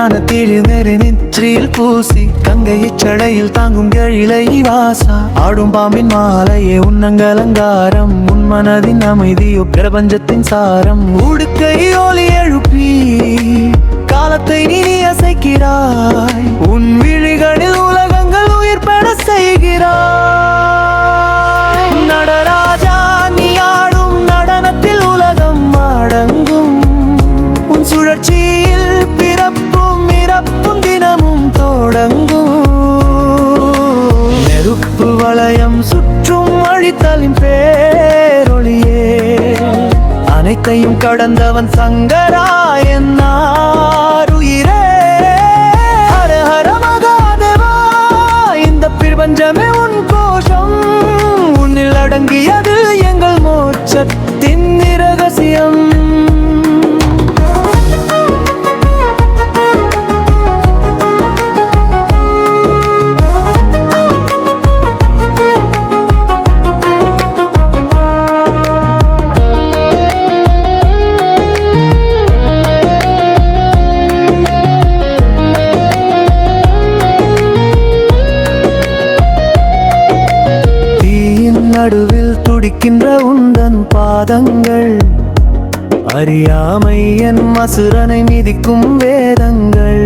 திருநெறி நெற்றியில் பூசி கங்கையை சடையில் தாங்கும் எழிலை வாசா ஆடும் பாம்பின் மாலையே உன்னங்கலங்காரம் உன் மனதின் அமைதியோ பிரபஞ்சத்தின் சாரம் உடுக்கை ஒலி எழுப்பி காலத்தை நீ அசைக்கிறாய் உன் விழிகளில் உலகங்கள் உயிர் பெற செய்கிறாய் நடராஜா நீ ஆடும் நடனத்தில் உலகம் அடங்கும் உன் சுழற்சியில் பிறப்பும் இறப்பும் தினமும் தொடங்கும் நெருப்பு வளையம் சுற்றும் அழித்தலின் பேரொளியே அனைத்தையும் கடந்தவன் சங்கராயன் உயிரே ஹர ஹர மகாதேவா இந்த பிரபஞ்சமே உன் கோஷம் உன்னில் அடங்கியது எங்கள் மோட்சத்தின் இரகசியம் நடுவில் துடிக்கின்ற உந்தன் பாதங்கள் அறியாமை என் மசுரனை மிதிக்கும் வேதங்கள்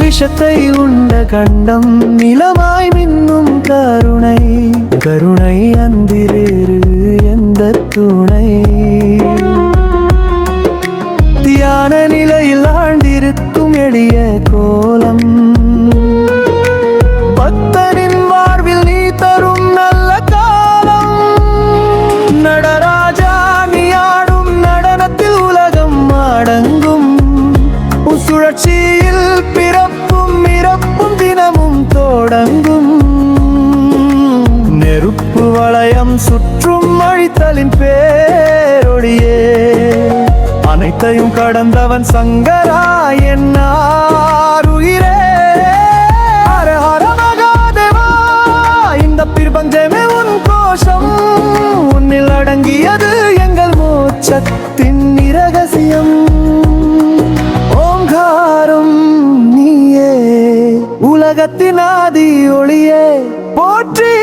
விஷத்தை உண்ட கண்டம் நிலமாய் மின்னும் கருணை கருணை அந்திரேறு எந்த துணை தியான நிலையில் ஆழ்ந்திருக்கும் எளிய கோலம் பக்தனின் வாழ்வில் நீ தரும் நல்ல காலம் நடராஜா நீ ஆடும் நடனத்தில் உலகம் அடங்கும் உன் சுழற்சியில் பிறப்பும் இறப்பும் தினமும் தொடங்கும் நெருப்பு வளையம் சுற்றும் அழித்தலின் பேரொளியே அனைத்தையும் கடந்தவன் சங்கராயன் உயிரே ஹர ஹர மகாதேவா இந்த பிரபஞ்சமே உன் கோஷம் உன்னில் அடங்கியது எங்கள் மோட்சத்தின் இரகசியம் ஓங்காரம் நீயே உலகத்தின் ஆதி ஒளியே போற்றி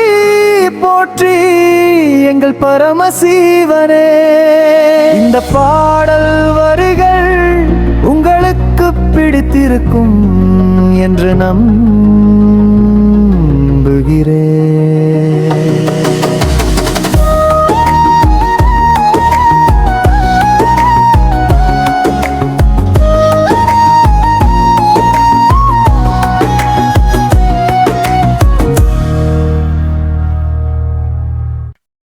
போற்றி எங்கள் பரமசிவனே இந்த பாடல் வரிகள் உங்களுக்கு பிடித்திருக்கும் என்று நம்புகிறேன்.